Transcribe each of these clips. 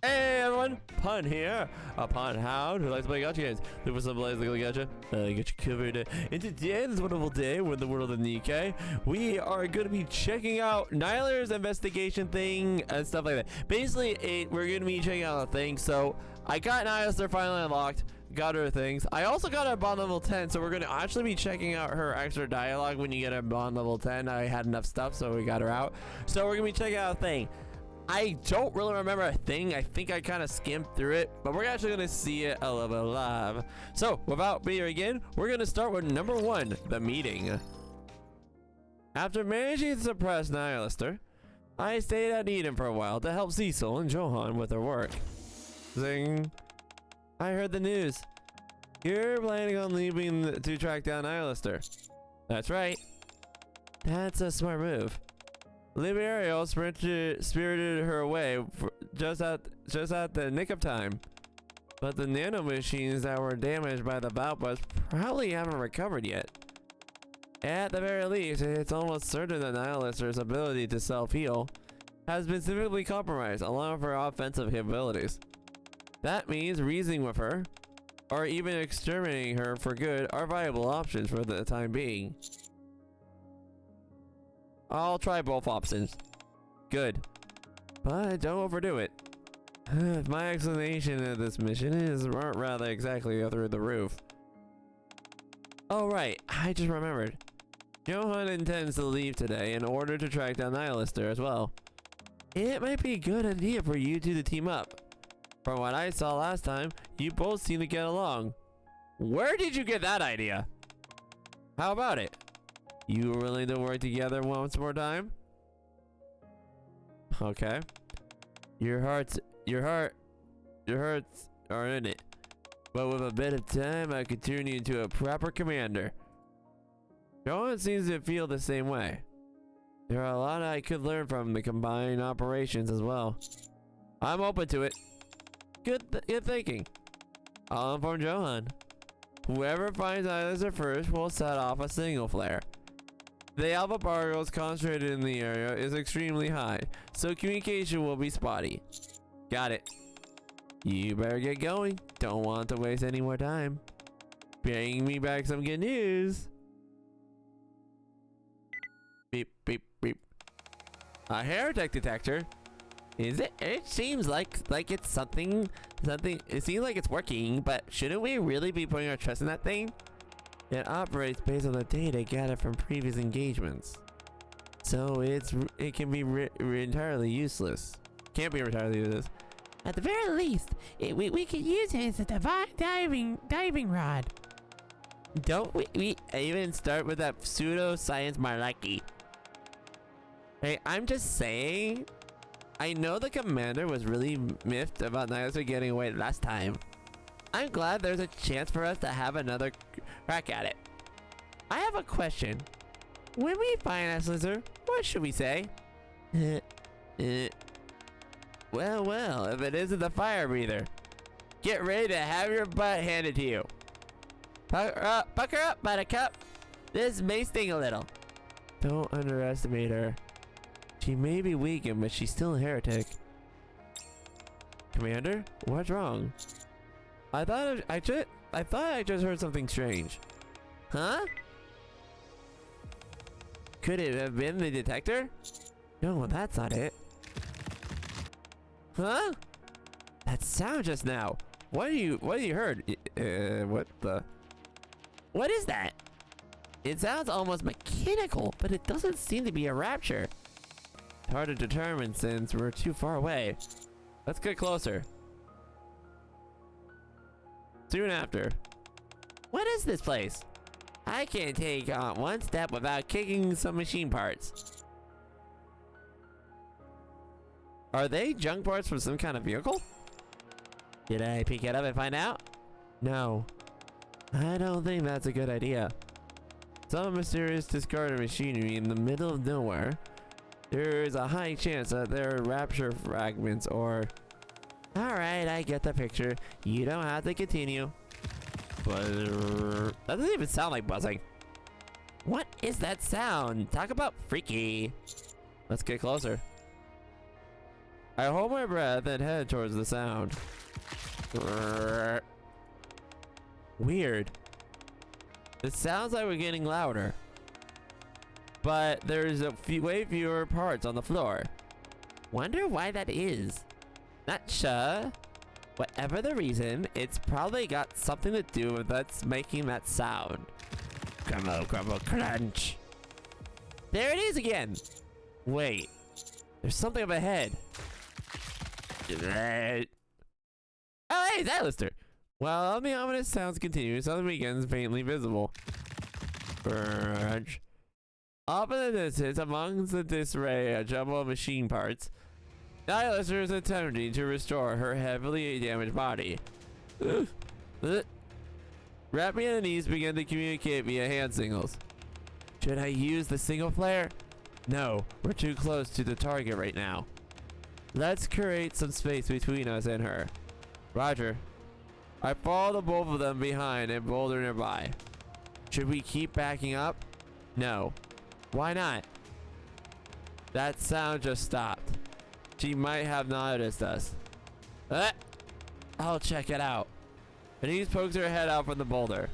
Hey everyone, Pun here, a Pun Hound who likes to play gacha games. Looking for some plays like gacha, I get you covered. And today, this wonderful day, we're in the world of Nikke. We are going to be checking out Nihilister's investigation thing and stuff like that. Basically, we're going to be checking out a thing. So, I got Nihilister finally unlocked, got her things. I also got her bond level 10, so we're going to actually be checking out her extra dialogue when you get her bond level 10. I had enough stuff, so we got her out. So, we're going to be checking out a thing. I don't really remember a thing. I think I kind of skimmed through it, but we're actually going to see it a little bit live. So, without begin, we're going to start with number 1, the meeting. After managing to suppress Nihilister, I stayed at Eden for a while to help Cecil and Johan with their work. Zing. I heard the news. You're planning on leaving to track down Nihilister. That's right. That's a smart move. Liberial spirited her away just at the nick of time. But the nano machines that were damaged by the Valpas probably haven't recovered yet. At the very least, it's almost certain that Nihilister's ability to self-heal has been severely compromised along with her offensive capabilities. That means reasoning with her, or even exterminating her for good, are viable options for the time being. I'll try both options. Good. But don't overdo it. My explanation of this mission is rather exactly through the roof. Oh right, I just remembered. Johan intends to leave today in order to track down Nihilister as well. It might be a good idea for you two to team up. From what I saw last time, you both seem to get along. Where did you get that idea? How about it? You willing to work together once more time? Okay. Your hearts are in it. But with a bit of time, I could turn you into a proper commander. Johan seems to feel the same way. There are a lot I could learn from the combined operations as well. I'm open to it. Good thinking. I'll inform Johan. Whoever finds Nihilister first will set off a signal flare. The alpha particles concentrated in the area is extremely high, so communication will be spotty. Got it. You better get going. Don't want to waste any more time. Bring me back some good news. Beep, beep, beep. A heretic detector? Is it? It seems like it's something. It seems like it's working, but shouldn't we really be putting our trust in that thing? It operates based on the data gathered from previous engagements, so it can be entirely useless. Can't be entirely useless. At the very least, we can use it as a divine diving rod. Don't we even start with that pseudoscience malarkey? Hey, I'm just saying. I know the commander was really miffed about Nihilister getting away last time. I'm glad there's a chance for us to have another crack at it. I have a question. When we find Nihilister, what should we say? Well, if it isn't the fire breather, get ready to have your butt handed to you. Pucker up, buttercup. This may sting a little. Don't underestimate her. She may be weakened, but she's still a heretic. Commander, what's wrong? I thought I just heard something strange. Huh? Could it have been the detector? No, that's not it. Huh? That sound just now. What you heard? What is that? It sounds almost mechanical, but it doesn't seem to be a rapture. It's hard to determine since we're too far away. Let's get closer. Soon after. What is this place? I can't take on one step without kicking some machine parts. Are they junk parts from some kind of vehicle? Did I pick it up and find out? No. I don't think that's a good idea. Some mysterious discarded machinery in the middle of nowhere. There is a high chance that there are rapture fragments or... Alright, I get the picture. You don't have to continue. That doesn't even sound like buzzing. What is that sound? Talk about freaky. Let's get closer. I hold my breath and head towards the sound. Weird. It sounds like we're getting louder. But there's way fewer parts on the floor. Wonder why that is. Not sure. Whatever the reason, it's probably got something to do with that's making that sound. Crumble, crumble, crunch. There it is again. Wait. There's something up ahead. Oh, hey, Nihilister. Well, the ominous sounds continue. Something begins faintly visible. Crunch. Off in the distance, amongst the disarray, a jumble of machine parts, Nihilister is attempting to restore her heavily damaged body. Rappy and Anise begin to communicate via hand signals. Should I use the single flare? No, we're too close to the target right now. Let's create some space between us and her. Roger. I follow the both of them behind and boulder nearby. Should we keep backing up? No. Why not? That sound just stopped. She might have noticed us. I'll check it out. Anise pokes her head out from the boulder.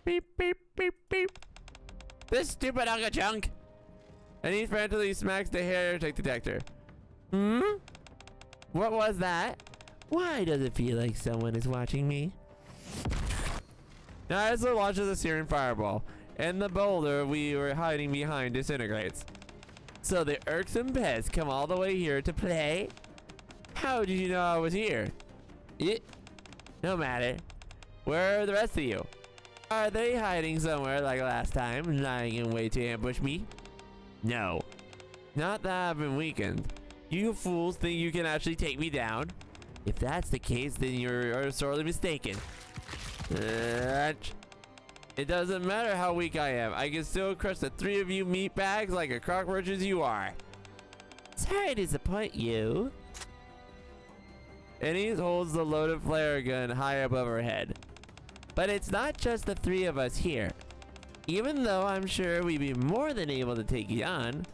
Beep, beep, beep, beep. This stupid hunk of junk. Anise frantically smacks the hair tank detector. What was that? Why does it feel like someone is watching me? Nihilister launches a searing fireball, and the boulder we were hiding behind disintegrates. So the irksome pests come all the way here to play? How did you know I was here? No matter. Where are the rest of you? Are they hiding somewhere like last time, lying in wait to ambush me? No. Not that I've been weakened. You fools think you can actually take me down? If that's the case, then you're sorely mistaken. It doesn't matter how weak I am. I can still crush the three of you meat bags like a cockroach as you are. Sorry to disappoint you. And he holds the loaded flare gun high above her head. But it's not just the three of us here. Even though I'm sure we'd be more than able to take you on.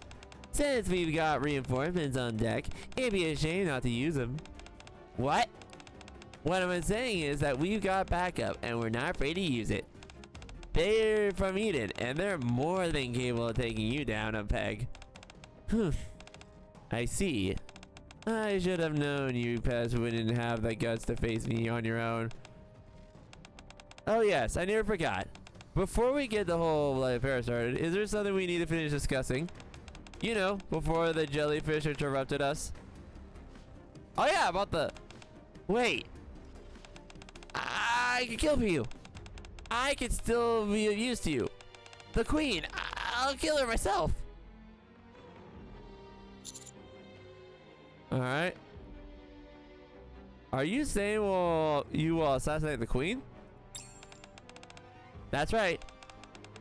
Since we've got reinforcements on deck, it'd be a shame not to use them. What? What I'm saying is that we've got backup and we're not afraid to use it. They're from Eden and they're more than capable of taking you down a peg. I see. I should have known you pests wouldn't have the guts to face me on your own. Oh yes, I never forgot. Before we get the whole affair started, is there something we need to finish discussing? You know, before the jellyfish interrupted us. Oh yeah, about the... Wait. I can kill for you. I can still be of use to you. The queen. I'll kill her myself. Alright. Are you saying you will assassinate the queen? That's right.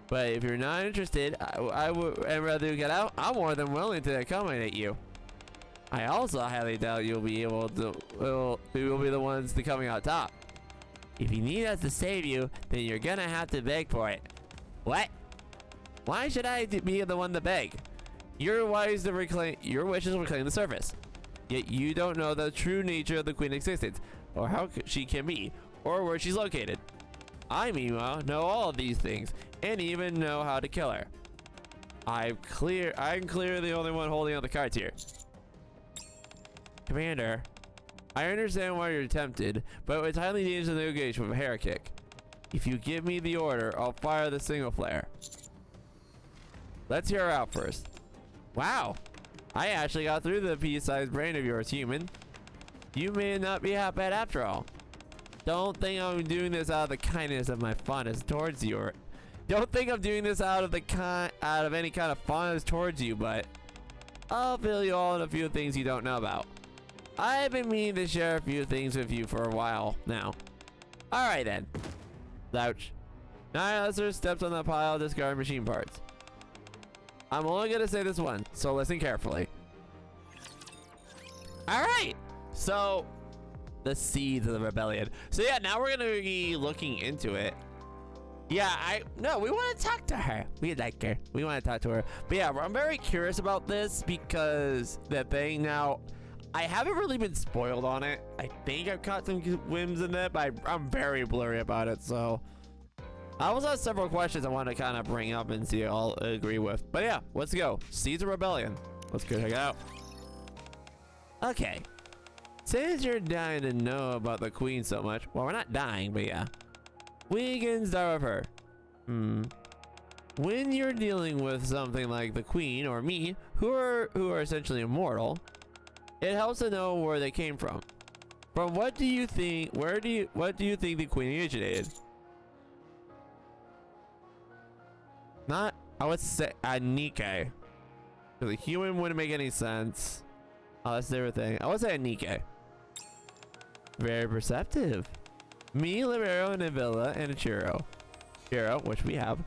But if you're not interested, I would rather get out. I'm more than willing to accommodate you. I also highly doubt you'll be able to. We will be the ones to coming out top. If you need us to save you, then you're gonna have to beg for it. What? Why should I be the one to beg? Your wishes reclaim the surface. Yet you don't know the true nature of the queen's existence, or how she can be, or where she's located. I, meanwhile, know all of these things, and even know how to kill her. I'm clearly the only one holding on the cards here. Commander, I understand why you're tempted, but it's highly dangerous to engage with a hair kick. If you give me the order, I'll fire the single flare. Let's hear her out first. Wow, I actually got through the pea-sized brain of yours, human. You may not be half bad after all. Don't think I'm doing this out of the kindness of my fondness towards you, or don't think I'm doing this out of any kind of fondness towards you, but I'll fill you all in a few things you don't know about. I've been meaning to share a few things with you for a while now. Alright then. Slouch. Nihilister steps on the pile of discarded machine parts. I'm only gonna say this one, so listen carefully. Alright! So, the seeds of the rebellion. So yeah, now we're gonna be looking into it. Yeah, we want to talk to her. We like her. We want to talk to her. But yeah, I'm very curious about this because the thing now, I haven't really been spoiled on it. I think I've caught some whims in it, but I'm very blurry about it, so. I also have several questions I want to kind of bring up and see I'll agree with. But yeah, let's go. Caesar Rebellion. Let's go check it out. Okay. Since you're dying to know about the queen so much, well, we're not dying, but yeah. We can start with her. When you're dealing with something like the queen or me, who are essentially immortal, it helps to know where they came from. From what do you think? What do you think the queen originated? Not, I would say Nikke. Because a human wouldn't make any sense. Oh, that's the other thing. I would say Nikke. Very perceptive. Me, Libero, and Avila, and a Chiro. Chiro, which we have.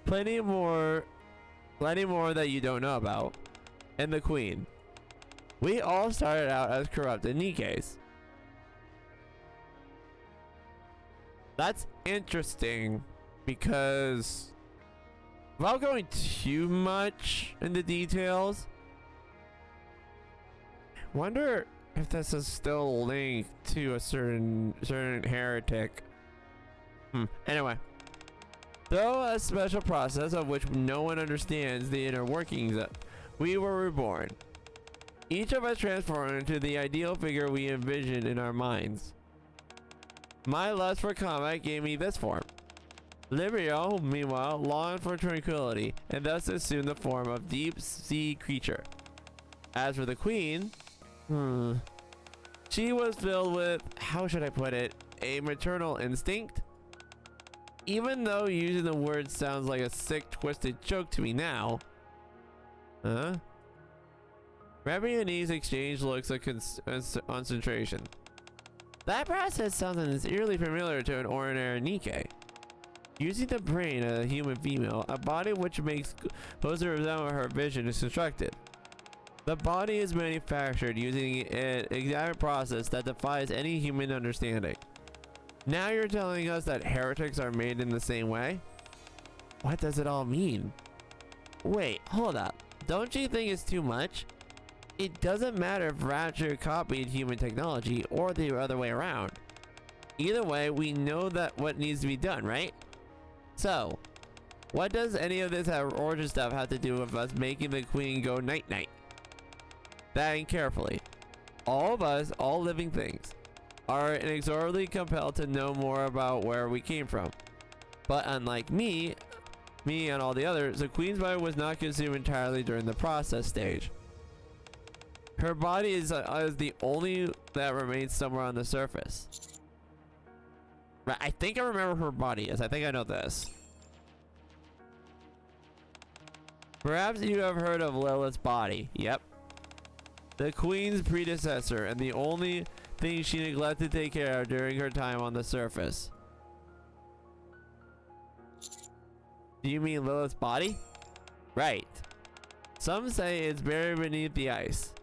Plenty more that you don't know about. And the queen. We all started out as corrupted Nikkes. That's interesting because without going too much into details, wonder if this is still linked to a certain heretic. Anyway, though a special process of which no one understands the inner workings of, we were reborn. Each of us transformed into the ideal figure we envisioned in our minds. My lust for combat gave me this form. Librio, meanwhile, longed for tranquility, and thus assumed the form of deep sea creature. As for the queen, she was filled with, how should I put it, a maternal instinct? Even though using the word sounds like a sick, twisted joke to me now. Remy and E's exchange looks of concentration. That process sounds eerily familiar to an ordinary Nikke. Using the brain of a human female, a body which makes supposed to resemble her vision is constructed. The body is manufactured using an exact process that defies any human understanding. Now you're telling us that heretics are made in the same way? What does it all mean? Wait, hold up. Don't you think it's too much? It doesn't matter if Rapture copied human technology or the other way around. Either way, we know that what needs to be done, right? So, what does any of this origin stuff have to do with us making the queen go night-night? Think carefully. All of us, all living things, are inexorably compelled to know more about where we came from. But unlike me and all the others, the queen's body was not consumed entirely during the process stage. Her body is the only that remains somewhere on the surface. Right, I think I remember her body is. I think I know this. Perhaps you have heard of Lilith's body. Yep. The queen's predecessor and the only thing she neglected to take care of during her time on the surface. Do you mean Lilith's body? Right. Some say it's buried beneath the ice.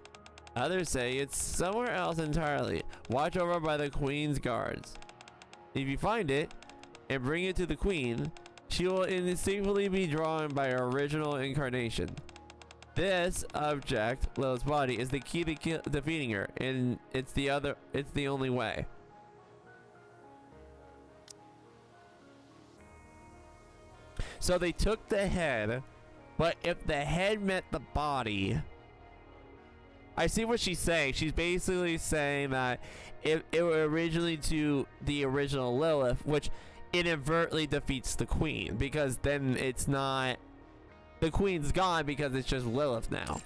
Others say it's somewhere else entirely, watched over by the queen's guards. If you find it and bring it to the queen, she will instinctively be drawn by her original incarnation. This object, Lilith's body, is the key to defeating her, and it's the only way. So they took the head, but if the head met the body, I see what she's saying. She's basically saying that it were originally to the original Lilith, which inadvertently defeats the queen, because then it's not, the queen's gone because it's just Lilith now.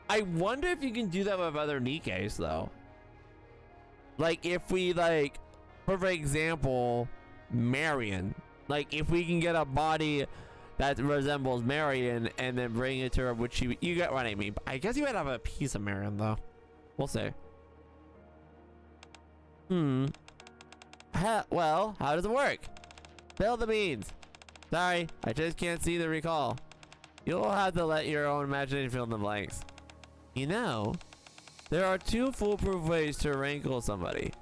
I wonder if you can do that with other Nikkes though. Like if we like, for example, Marion. Like if we can get a body that resembles Marion and then bring it to her, which you get what I mean. I guess you would have a piece of Marion though. We'll see. Well, how does it work? Spill the beans. Sorry, I just can't see the recall. You'll have to let your own imagination fill in the blanks. You know, there are two foolproof ways to wrangle somebody.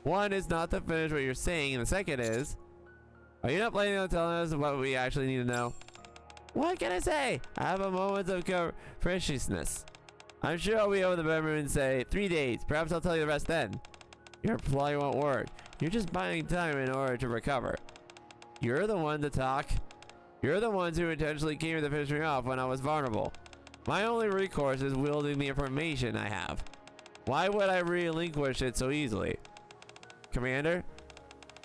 One is not to finish what you're saying, and the second is, are you not planning on telling us what we actually need to know? What can I say? I have a moment of capriciousness. I'm sure I'll be over the bedroom and say 3 days. Perhaps I'll tell you the rest then. Your employee won't work. You're just buying time in order to recover. You're the one to talk. You're the ones who intentionally came to finish me off when I was vulnerable. My only recourse is wielding the information I have. Why would I relinquish it so easily? Commander,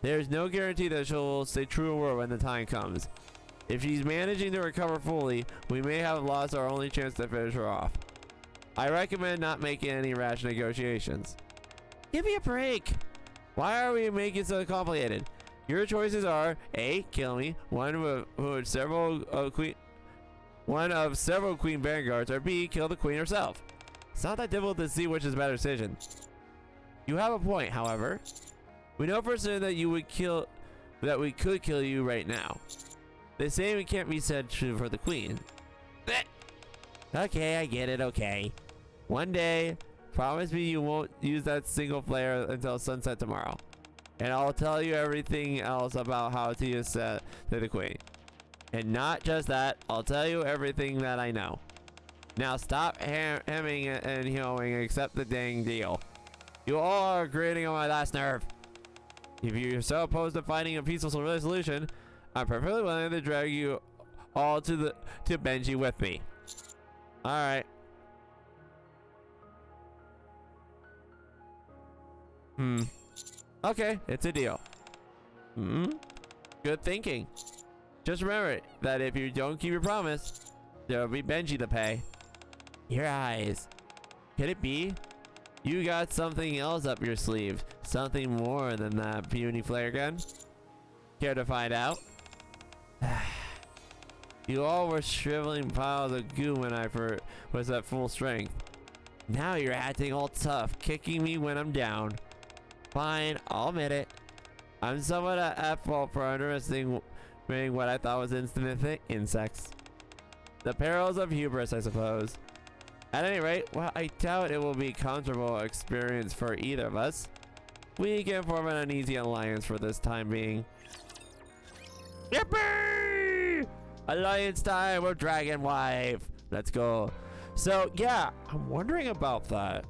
there's no guarantee that she'll stay true to her when the time comes. If she's managing to recover fully, we may have lost our only chance to finish her off. I recommend not making any rash negotiations. Give me a break. Why are we making it so complicated? Your choices are A. Kill me, one of several queen vanguards, or B. Kill the queen herself. It's not that difficult to see which is a better decision. You have a point, however. We know for certain that we could kill you right now. The same can't be said true for the queen. Okay, I get it. Okay. One day, promise me you won't use that single flare until sunset tomorrow. And I'll tell you everything else about how to use that to the queen. And not just that, I'll tell you everything that I know. Now stop hemming and hawing and accept the dang deal. You all are grating on my last nerve. If you're so opposed to finding a peaceful resolution, I'm perfectly willing to drag you all to Benji with me. Alright. Okay, it's a deal. Good thinking. Just remember that if you don't keep your promise, there'll be Benji to pay. Your eyes. Could it be? You got something else up your sleeve. Something more than that puny flare gun? Care to find out? You all were shriveling piles of goo when I was at full strength. Now you're acting all tough, kicking me when I'm down. Fine, I'll admit it. I'm somewhat at fault for underestimating what I thought was insignificant insects. The perils of hubris, I suppose. At any rate, well, I doubt it will be a comfortable experience for either of us. We can form an uneasy alliance for this time being. Yippee! Alliance time with Dragon Wife. Let's go. So, yeah, I'm wondering about that.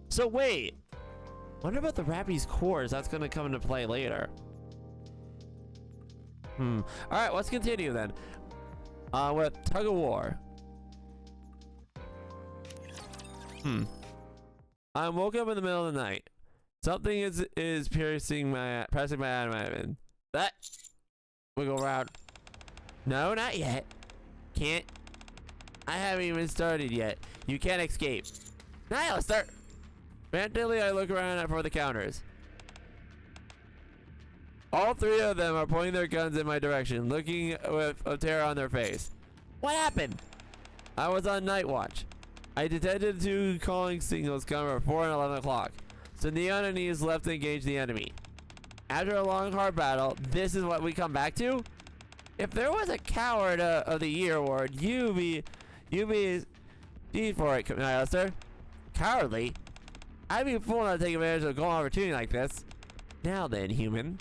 So, wait. Wonder about the Rappy's cores. That's going to come into play later. Alright, let's continue then. With Tug of War. I woke up in the middle of the night. Something is pressing my abdomen. That wiggle around. No, not yet. Can't. I haven't even started yet. You can't escape. Nihilister! Frantically, I look around for the counters. All three of them are pointing their guns in my direction, looking with a terror on their face. What happened? I was on night watch. I detected two calling signals coming at 4 and 11 o'clock. So Neon and Knees left to engage the enemy. After a long, hard battle, this is what we come back to? If there was a coward of the year award, you be for it, Nihilister. Cowardly? I'd be a fool not to take advantage of a golden opportunity like this. Now then, human.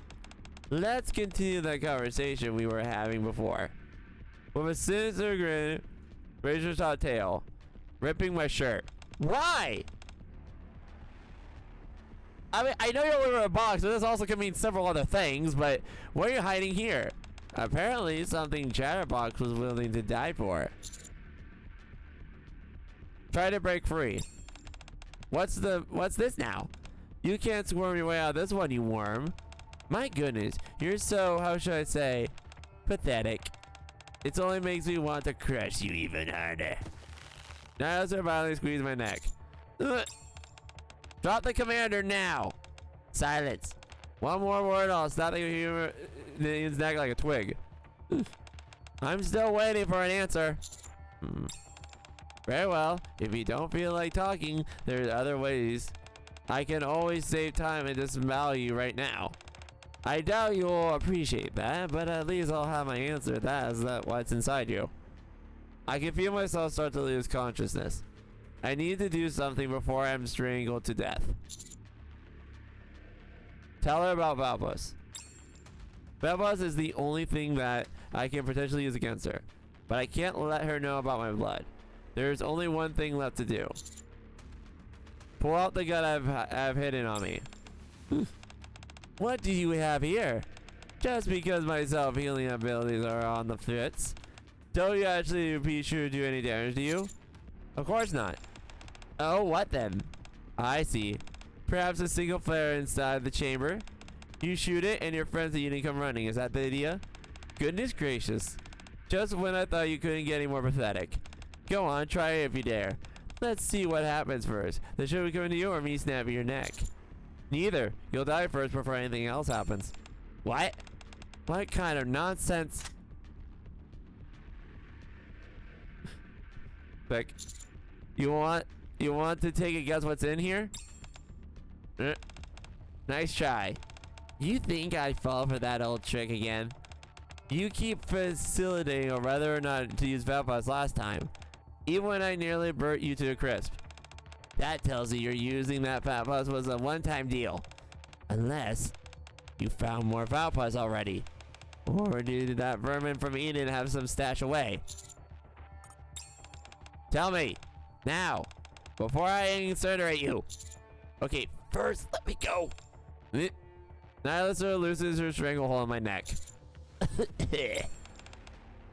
Let's continue the conversation we were having before. With a sinister grin, Razor saw tail, ripping my shirt. Why? I mean, I know you're over a box, but this also can mean several other things, but what are you hiding here? Apparently, something Chatterbox was willing to die for. Try to break free. What's this now? You can't squirm your way out of this one, you worm. My goodness, you're so, how should I say, pathetic. It only makes me want to crush you even harder. Nihilister violently squeezed my neck. Ugh. Drop the commander now. Silence. One more word, I'll snap the human's neck like a twig. I'm still waiting for an answer. Very well. If you don't feel like talking, there's other ways. I can always save time and disembowel you right now. I doubt you'll appreciate that, but at least I'll have my answer. That's what's inside you. I can feel myself start to lose consciousness. I need to do something before I'm strangled to death. Tell her about Valbus. Valbus is the only thing that I can potentially use against her, but I can't let her know about my blood. There's only one thing left to do. Pull out the gun I've hidden on me. What do you have here? Just because my self-healing abilities are on the fritz, don't you actually be sure to do any damage to you? Of course not. Oh, what then? I see. Perhaps a single flare inside the chamber. You shoot it and your friends that you didn't come running. Is that the idea? Goodness gracious. Just when I thought you couldn't get any more pathetic. Go on, try it if you dare. Let's see what happens first. The show be coming to you or me snapping your neck? Neither. You'll die first before anything else happens. What? What kind of nonsense? Like, you want to take a guess what's in here? Nice try. You think I'd fall for that old trick again? You keep facilitating or whether or not to use Valpus last time, even when I nearly burnt you to a crisp. That tells you you're using that Valpus was a one-time deal. Unless you found more Valpus already. Or did that vermin from Eden have some stash away? Tell me, now, before I incinerate you. Okay, first, let me go. Nihilister loosens her stranglehold on my neck.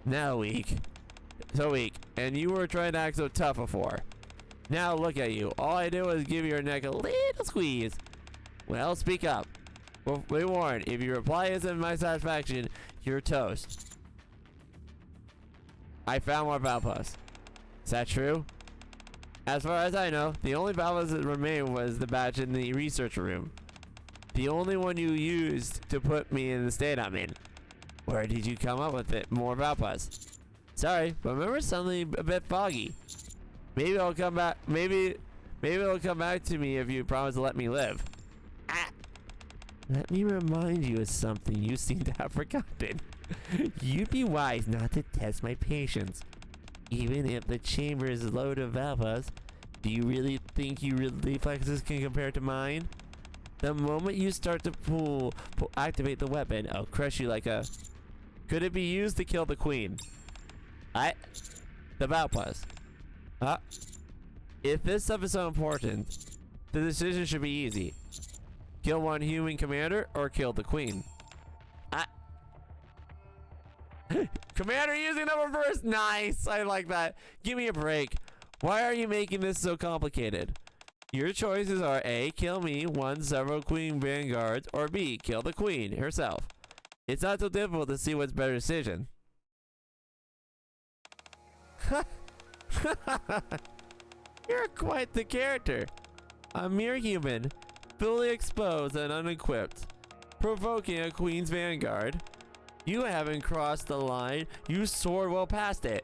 Now weak. So weak. And you were trying to act so tough before. Now look at you. All I did was give your neck a little squeeze. Well, speak up. Well, be warned, if your reply isn't my satisfaction, you're toast. I found more Valpus. Is that true? As far as I know, the only Valpus that remained was the batch in the research room. The only one you used to put me in the state I'm in. Where did you come up with it? More Valpus? Sorry, but remember something a bit foggy. Maybe it'll come back. Maybe it'll come back to me if you promise to let me live. Ah. Let me remind you of something you seem to have forgotten. You'd be wise not to test my patience. Even if the chamber is loaded of Valpus, do you really think your reflexes can compare to mine? The moment you start to activate the weapon, I'll crush you like a... Could it be used to kill the queen? The Valpus. If this stuff is so important, the decision should be easy. Kill one human commander or kill the queen. Commander using number first. Nice. I like that. Give me a break. Why are you making this so complicated? Your choices are A, kill me, one several queen vanguards, or B, kill the queen herself. It's not so difficult to see what's better decision. You're quite the character. A mere human, fully exposed and unequipped, provoking a queen's vanguard. You haven't crossed the line. You soared well past it.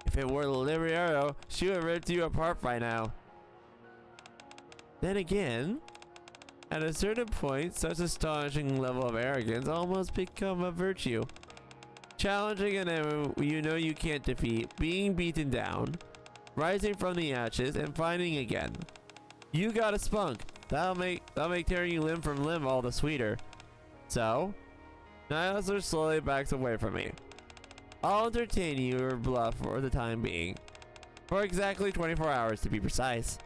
If it were the Liberiero, she would have ripped you apart by now. Then again, at a certain point, such astonishing level of arrogance almost become a virtue. Challenging an enemy you know you can't defeat, being beaten down, rising from the ashes, and fighting again. You got a spunk. That'll make tearing you limb from limb all the sweeter. So, Nihilister slowly backs away from me. I'll entertain your bluff for the time being. For exactly 24 hours to be precise.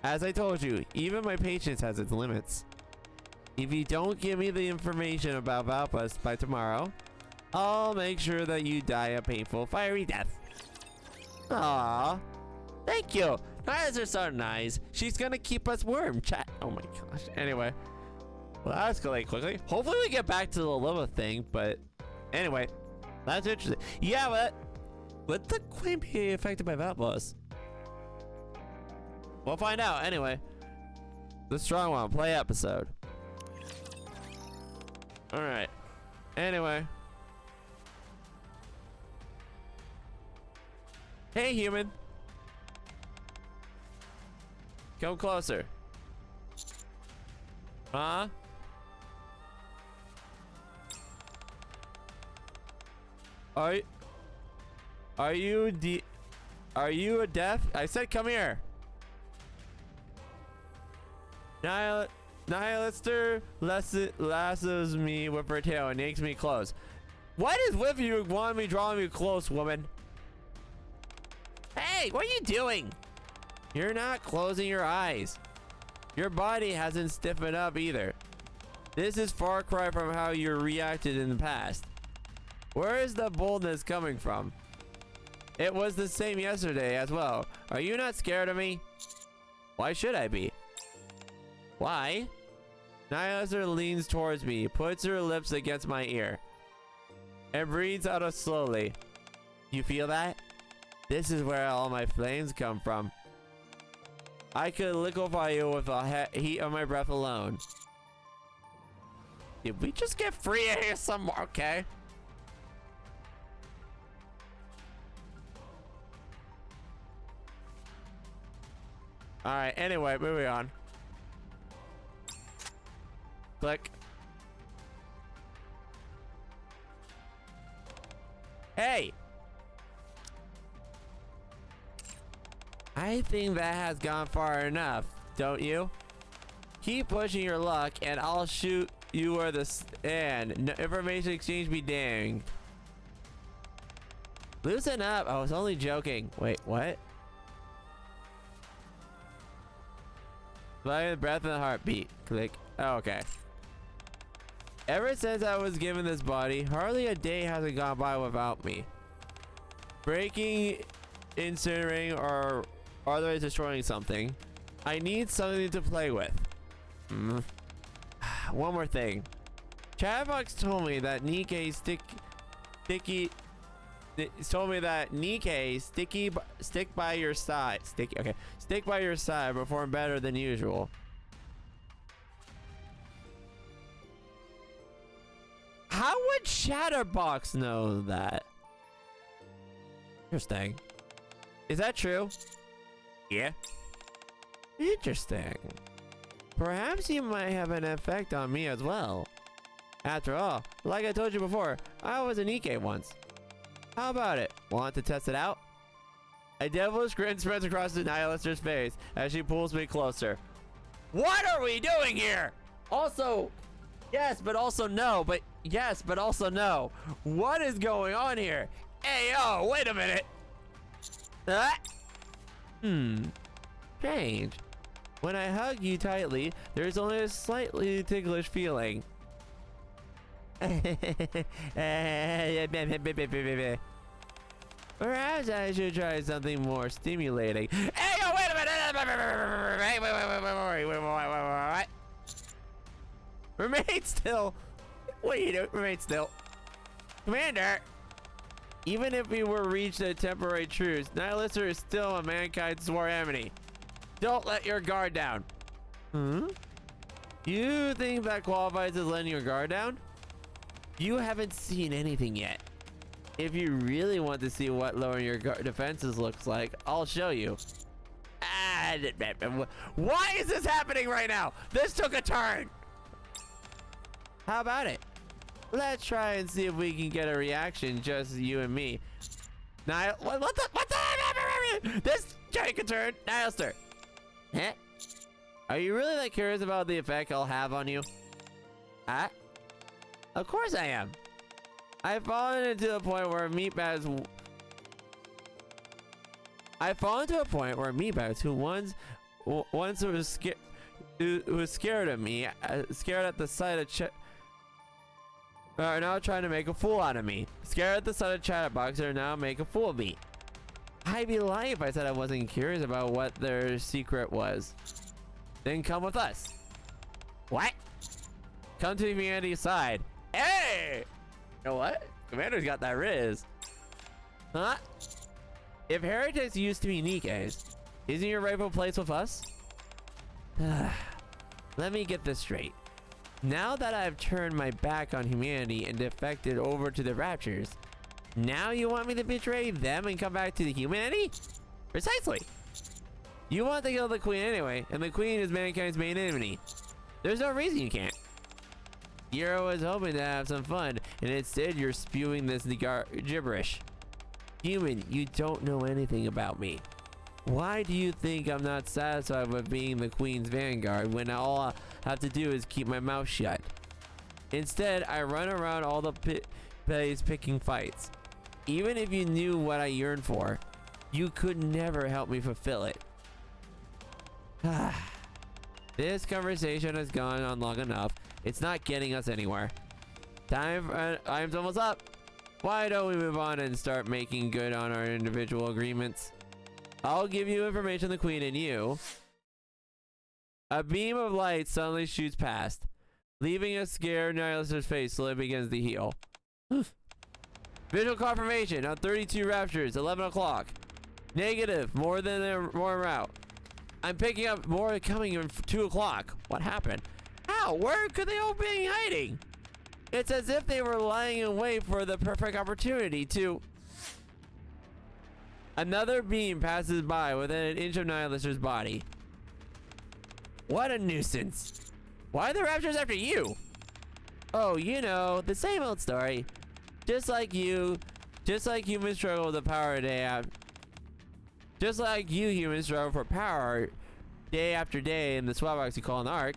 As I told you, even my patience has its limits. If you don't give me the information about Valpus by tomorrow, I'll make sure that you die a painful, fiery death. Aww. Thank you. Eyes are so nice. She's gonna keep us warm, chat. Oh my gosh. Anyway. Well, that escalated quickly. Hopefully we get back to the Lilith thing, but anyway. That's interesting. Yeah, but would the queen be affected by Valpus? We'll find out. Anyway. The strong one. Play episode. Alright. Anyway. Hey, human. Come closer. Huh? Are you a deaf? I said come here. Nihilister lassos me with her tail and yanks me close. What is with you wanting me drawing me close, woman? Hey! Hey, what are you doing? You're not closing your eyes. Your body hasn't stiffened up either. This is far cry from how you reacted in the past. Where is the boldness coming from? It was the same yesterday as well. Are you not scared of me? Why should I be? Why? Nihilister leans towards me, puts her lips against my ear, and breathes out slowly. You feel that? This is where all my flames come from. I could liquefy you with the heat of my breath alone. Did we just get free ASMR? Okay. Alright, anyway, moving on. Click. Hey! I think that has gone far enough, don't you? Keep pushing your luck and I'll shoot you where the stand. No information exchange be danged. Loosen up. I was only joking. Wait, what? Flying the breath and the heartbeat. Click. Oh, okay. Ever since I was given this body, hardly a day hasn't gone by without me. Breaking, incinerating, or otherwise destroying something. I need something to play with. One more thing. Chatbox told me that Nikke stick by your side. Stick by your side, perform better than usual. How would Chatterbox know that? Interesting. Is that true? Yeah. Interesting. Perhaps you might have an effect on me as well. After all, like I told you before, I was a Nikke once. How about it? Want to test it out? A devilish grin spreads across the Nihilister's face as she pulls me closer. What are we doing here? Also, yes, but also no. But yes, but also no. What is going on here? Hey, yo, wait a minute. Strange. When I hug you tightly, there's only a slightly ticklish feeling. Perhaps I should try something more stimulating. Hey, yo, wait a minute! Wait. Remain still. What are you doing? Remain still. Commander! Even if we were reached a temporary truce, Nihilister is still a mankind's sworn enemy. Don't let your guard down. You think that qualifies as letting your guard down? You haven't seen anything yet. If you really want to see what lowering your defenses looks like, I'll show you. Why is this happening right now? This took a turn. How about it? Let's try and see if we can get a reaction, just you and me. What the? This take a turn, Nihilister. Huh? Are you really that curious about the effect I'll have on you? Of course I am. I've fallen into a point where meatbags who once was scared of me, scared at the sight of are now trying to make a fool out of me. Scared at the sight of Chatterbox are now make a fool of me. I'd be lying if I said I wasn't curious about what their secret was. Then come with us. What? Come to humanity's side. Hey! You know what? Commander's got that riz. Huh? If heretics used to be Nikkes, isn't your rightful place with us? Let me get this straight. Now that I've turned my back on humanity and defected over to the Raptures, now you want me to betray them and come back to the humanity? Precisely. You want to kill the Queen anyway, and the Queen is mankind's main enemy. There's no reason you can't. Hero was hoping to have some fun, and instead you're spewing this gibberish. Human, you don't know anything about me. Why do you think I'm not satisfied with being the Queen's vanguard when all I have to do is keep my mouth shut? Instead, I run around all the place picking fights. Even if you knew what I yearn for, you could never help me fulfill it. This conversation has gone on long enough. It's not getting us anywhere. Time's almost up. Why don't we move on and start making good on our individual agreements? I'll give you information the queen and you. A beam of light suddenly shoots past, leaving a scared Nihilister's face slowly begins to heal. Visual confirmation on 32 raptures, 11 o'clock. Negative, more route. I'm picking up more coming in 2 o'clock. What happened? How? Where could they all be hiding? It's as if they were lying in wait for the perfect opportunity to... Another beam passes by within an inch of Nihilister's body. What a nuisance. Why are the raptors after you? Oh, you know, the same old story. Just like humans struggle with the power day after... Just like you humans struggle for power day after day in the swap box you call an arc,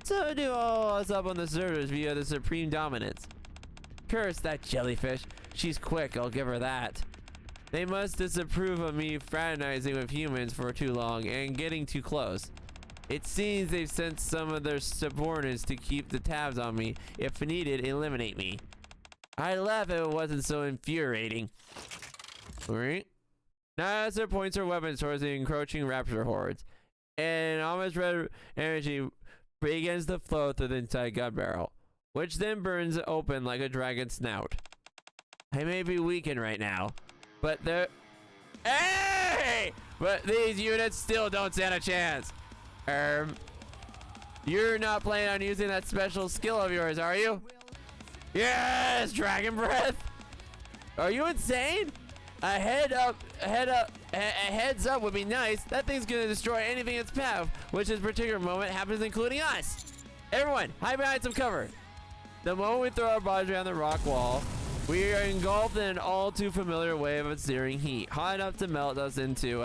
so do all us up on the servers via the supreme dominance. Curse that jellyfish. She's quick, I'll give her that. They must disapprove of me fraternizing with humans for too long and getting too close. It seems they've sent some of their subordinates to keep the tabs on me. If needed, eliminate me. I'd laugh if it wasn't so infuriating. Alright. Nihilister points her weapons towards the encroaching raptor hordes, and almost red energy begins to flow through the inside gun barrel, which then burns open like a dragon's snout. I may be weakened right now, but they're... Hey! But these units still don't stand a chance. You're not planning on using that special skill of yours, are you? Yes, Dragon Breath! Are you insane? A heads up would be nice. That thing's gonna destroy anything in its path, which this particular moment happens including us. Everyone, hide behind some cover. The moment we throw our bodies around the rock wall, we are engulfed in an all too familiar wave of searing heat, hot enough to melt us into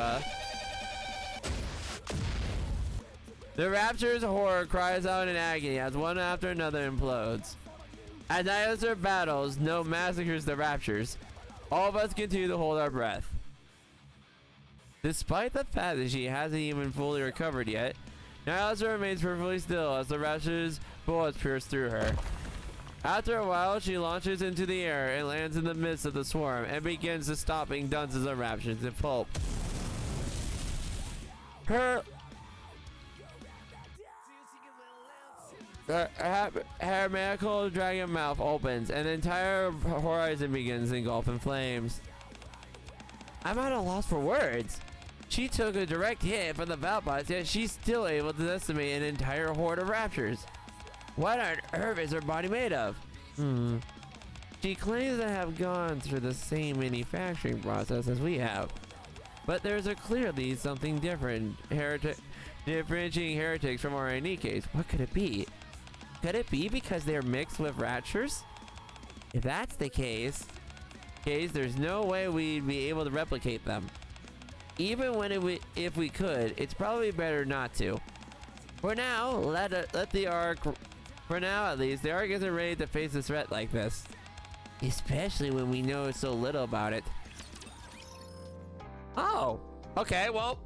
The raptor's horror cries out in agony as one after another implodes. As Nihilister battles, no massacres the raptors. All of us continue to hold our breath. Despite the fact that she hasn't even fully recovered yet, Nihilister remains perfectly still as the raptor's bullets pierce through her. After a while, she launches into the air and lands in the midst of the swarm and begins to stomping dozens of raptors in pulp. Her magical dragon mouth opens and the entire horizon begins to engulf in flames. I'm at a loss for words. She took a direct hit from the Valbots, yet she's still able to decimate an entire horde of raptors. What on earth is her body made of? She claims to have gone through the same manufacturing process as we have, but there's clearly something different differentiating heretics from our Nikkes. What could it be? Could it be because they're mixed with raptors? If that's the case, there's no way we'd be able to replicate them. Even if we could, it's probably better not to. For now, let the Ark. For now, at least, the Ark isn't ready to face a threat like this, especially when we know so little about it. Oh, okay. Well,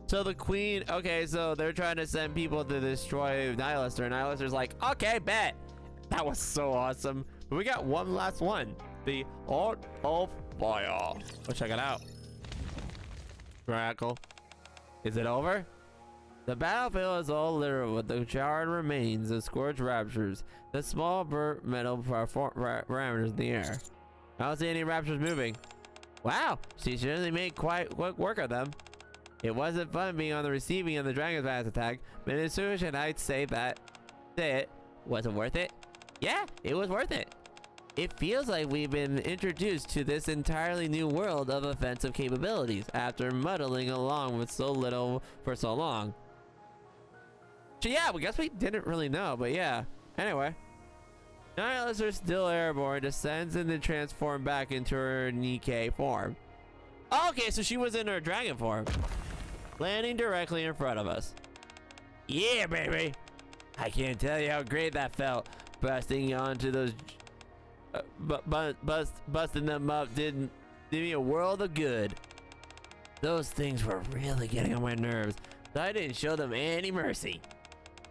so the Queen. Okay, so they're trying to send people to destroy Nihilister. Nihilister's like, okay, bet. That was so awesome. But we got one last one. The Art of Fire. Let's check it out. Crackle. Is it over? The battlefield is all littered with the charred remains of scorched raptors, the small burnt metal parameters in the air. I don't see any raptors moving. Wow, she certainly made quite quick work of them. It wasn't fun being on the receiving end of the Dragon's Bass attack, but as soon as I'd say it wasn't worth it. Yeah, it was worth it. It feels like we've been introduced to this entirely new world of offensive capabilities after muddling along with so little for so long. So yeah, I guess we didn't really know, but yeah. Anyway. Nihilister, still airborne, descends and then transforms back into her Nikke form. Okay, so she was in her dragon form. Landing directly in front of us. Yeah, baby! I can't tell you how great that felt. Busting onto those... busting them up did me a world of good. Those things were really getting on my nerves, so I didn't show them any mercy.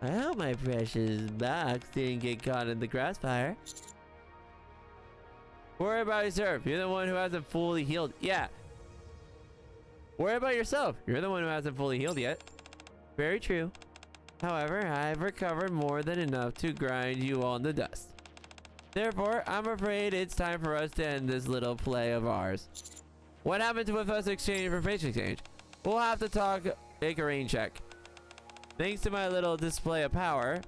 I hope my precious box didn't get caught in the crossfire. Worry about yourself. You're the one who hasn't fully healed. Yeah. Worry about yourself. You're the one who hasn't fully healed yet. Very true. However, I've recovered more than enough to grind you all in the dust. Therefore, I'm afraid it's time for us to end this little play of ours. What happens with us exchange for face exchange? We'll have to make a rain check. Thanks to my little display of power,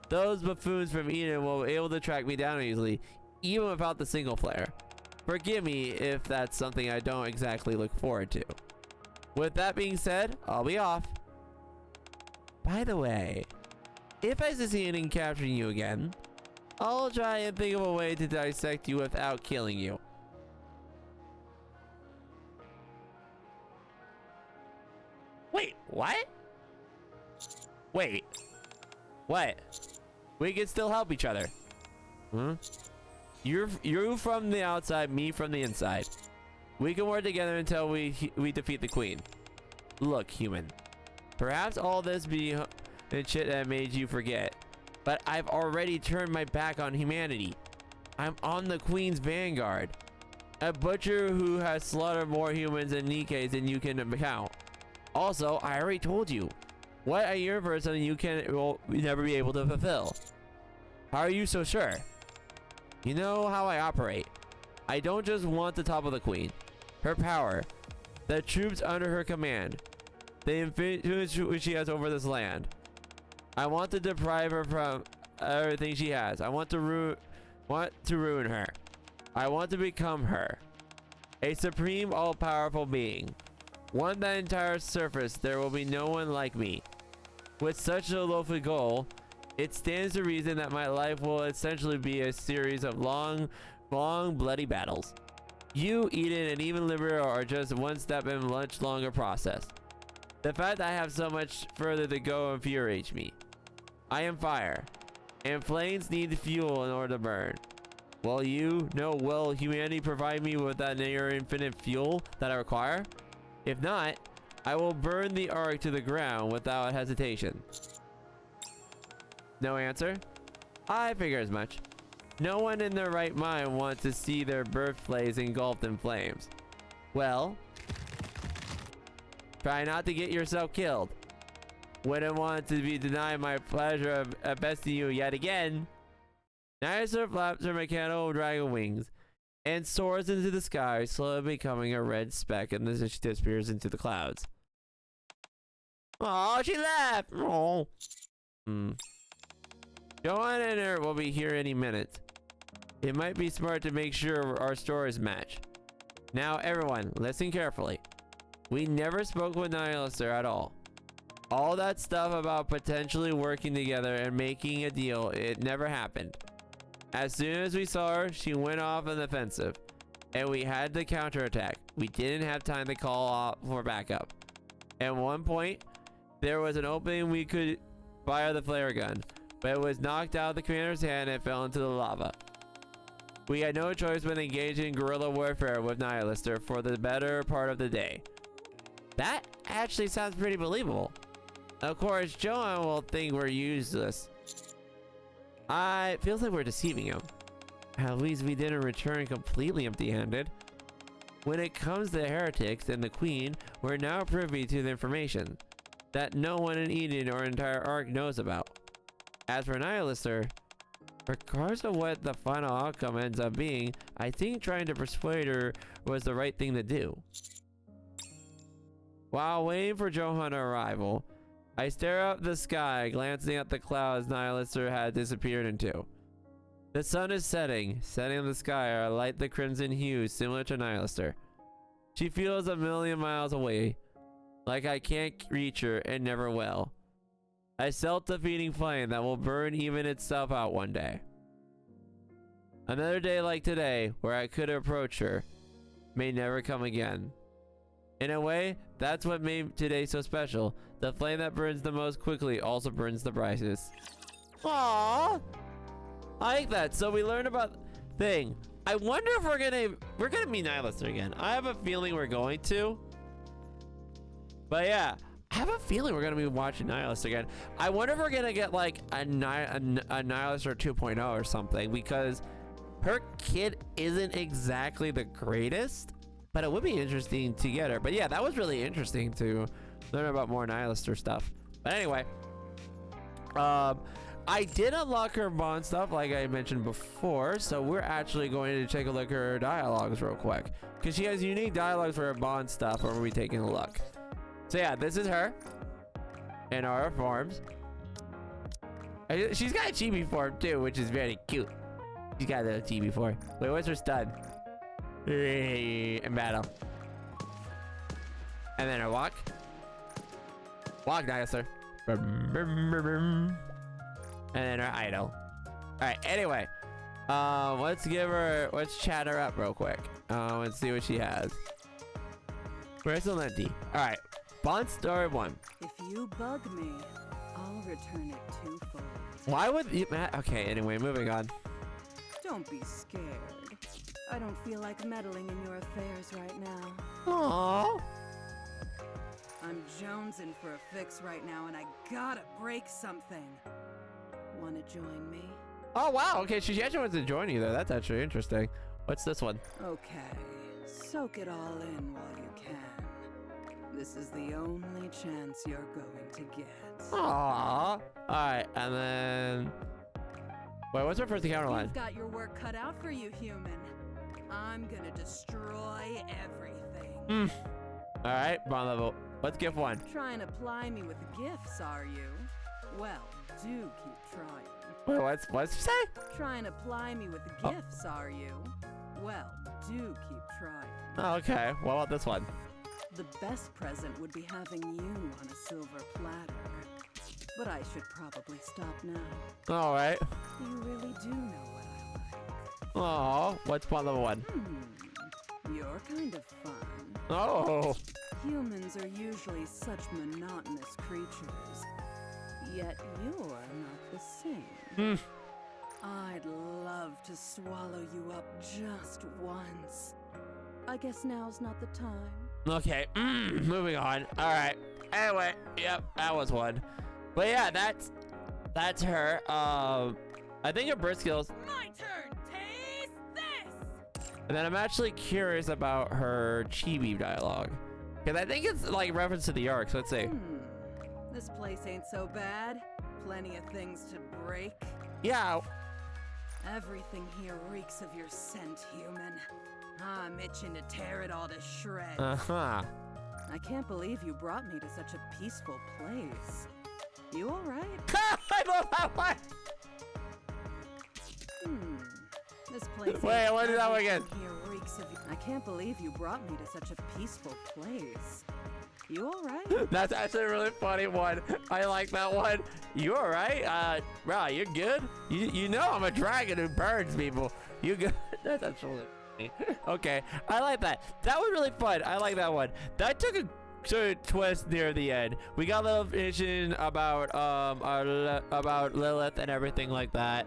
those buffoons from Eden will be able to track me down easily, even without the single flare. Forgive me if that's something I don't exactly look forward to. With that being said, I'll be off. By the way, if I succeed in capturing you again, I'll try and think of a way to dissect you without killing you. Wait, what? Wait. What? We can still help each other. Huh? You're from the outside, me from the inside. We can work together until we defeat the queen. Look, human. Perhaps all this be the shit that made you forget. But I've already turned my back on humanity. I'm on the queen's vanguard. A butcher who has slaughtered more humans and Nikkes than you can count. Also, I already told you. What a universe that you will never be able to fulfill. How are you so sure? You know how I operate. I don't just want the top of the queen. Her power. The troops under her command. The influence she has over this land. I want to deprive her from everything she has. I want to ruin her. I want to become her. A supreme, all-powerful being. On that entire surface, there will be no one like me. With such a lofty goal, it stands to reason that my life will essentially be a series of long, bloody battles. You, Eden, and even Libero are just one step in a much longer process. The fact that I have so much further to go infuriates me. I am fire, and flames need fuel in order to burn. Will humanity provide me with that near infinite fuel that I require? If not, I will burn the ark to the ground without hesitation. No answer? I figure as much. No one in their right mind wants to see their birthplace engulfed in flames. Well, try not to get yourself killed. Wouldn't want to be denied my pleasure of besting you yet again. Nihilister flaps her mechanical dragon wings and soars into the sky, slowly becoming a red speck, and then she disappears into the clouds. Oh, she left! Oh. Johan and her will be here any minute. It might be smart to make sure our stories match. Now, everyone, listen carefully. We never spoke with Nihilister at all. All that stuff about potentially working together and making a deal, it never happened. As soon as we saw her, she went off on the offensive, and we had to counterattack. We didn't have time to call off for backup. At one point, there was an opening we could fire the flare gun, but it was knocked out of the commander's hand and fell into the lava. We had no choice but engaging in guerrilla warfare with Nihilister for the better part of the day. That actually sounds pretty believable. Of course, Johan will think we're useless. It feels like we're deceiving him. At least we didn't return completely empty-handed. When it comes to heretics and the queen, we're now privy to the information that no one in Eden or entire Ark knows about. As for Nihilister, regardless of what the final outcome ends up being, I think trying to persuade her was the right thing to do. While waiting for Johan's arrival, I stare up the sky, glancing at the clouds Nihilister had disappeared into. The sun is setting in the sky are light the crimson hues similar to Nihilister. She feels a million miles away, like I can't reach her and never will. A self-defeating flame that will burn even itself out one day. Another day like today, where I could approach her, may never come again. In a way, that's what made today so special. The flame that burns the most quickly also burns the brightest. Aww! I like that. So we learned about thing. I wonder if we're gonna meet Nihilister again. I have a feeling we're going to. But yeah, I have a feeling we're gonna be watching Nihilist again. I wonder if we're gonna get like a Nihilister 2.0 or something, because her kid isn't exactly the greatest, but it would be interesting to get her. But yeah, that was really interesting to learn about more Nihilister stuff. But anyway, I did unlock her bond stuff like I mentioned before, so we're actually going to take a look at her dialogues real quick, because she has unique dialogues for her bond stuff. Where we'll be taking a look. So yeah, this is her in our forms. She's got a chibi form too, which is very cute. She's got a little chibi form. Wait, what's her stun? In battle. And then her walk. Walk, Nihilister. And then her idol. Alright, anyway. Let's chat her up real quick. Let's see what she has. Where's the Lenti? Alright. Bond story 1. If you bug me, I'll return it twofold. Why would you... Okay, anyway, moving on. Don't be scared. I don't feel like meddling in your affairs right now. Aww. I'm jonesing for a fix right now, and I gotta break something. Wanna join me? Oh, wow. Okay, she actually wants to join you there. That's actually interesting. What's this one? Okay, soak it all in while you can. This is the only chance you're going to get. Aww. Alright, and then... Wait, what's her first encounter line? You've got your work cut out for you, human. I'm gonna destroy everything. Alright, bond level. What's gift 1? Try and apply me with gifts, are you? Well, do keep trying. Wait, what's she say? Try and apply me with gifts, are you? Well, do keep trying. Oh, okay. What about this one? The best present would be having you on a silver platter. But I should probably stop now. Alright. You really do know what I like. Oh, what's bond level 1? You're kind of fun. Oh. Humans are usually such monotonous creatures. Yet you're not the same. I'd love to swallow you up just once. I guess now's not the time. Okay, moving on. Alright. Anyway, yep, that was one. But yeah, that's her. I think her birth skills. My turn! Taste this! And then I'm actually curious about her chibi dialogue, because I think it's like reference to the arc. So let's see. This place ain't so bad. Plenty of things to break. Yeah. Everything here reeks of your scent, human. I'm itching to tear it all to shreds. Uh-huh. I can't believe you brought me to such a peaceful place. You alright? I love that one. This place. Wait, what is that one again? Here reeks of. I can't believe you brought me to such a peaceful place. You alright? That's actually a really funny one. I like that one. You alright? Bro, you're good? You know I'm a dragon who burns people. You good? That's actually funny. Okay, I like that. That was really fun. I like that one. That took a sort of twist near the end. We got a little information about Lilith and everything like that.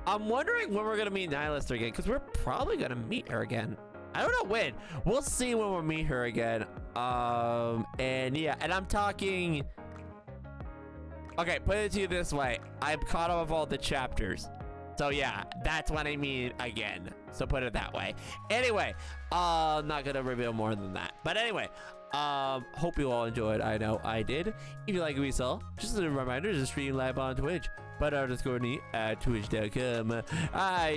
I'm wondering when we're gonna meet Nihilister again, because we're probably gonna meet her again. I don't know when. We'll see when we meet her again. And yeah, and I'm talking. Okay, put it to you this way. I'm caught up with all the chapters. So yeah, that's what I mean again. So put it that way. Anyway, I'm not gonna reveal more than that. But anyway, hope you all enjoyed. I know I did. If you like what we saw, just a reminder to stream live on Twitch. But _Nikke at twitch.com. I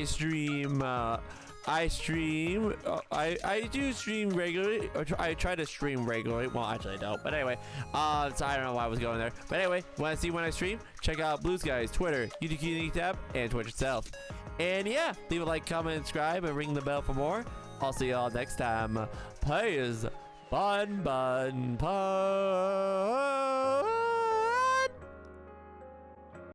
do stream regularly, or I try to stream regularly. Well, actually I don't, but anyway, so I don't know why I was going there. But anyway, want to see when I stream? Check out Blue Skies, Twitter, YouTube tab, and Twitch itself. And yeah, leave a like, comment, subscribe, and ring the bell for more. I'll see y'all next time. Peace. Bun.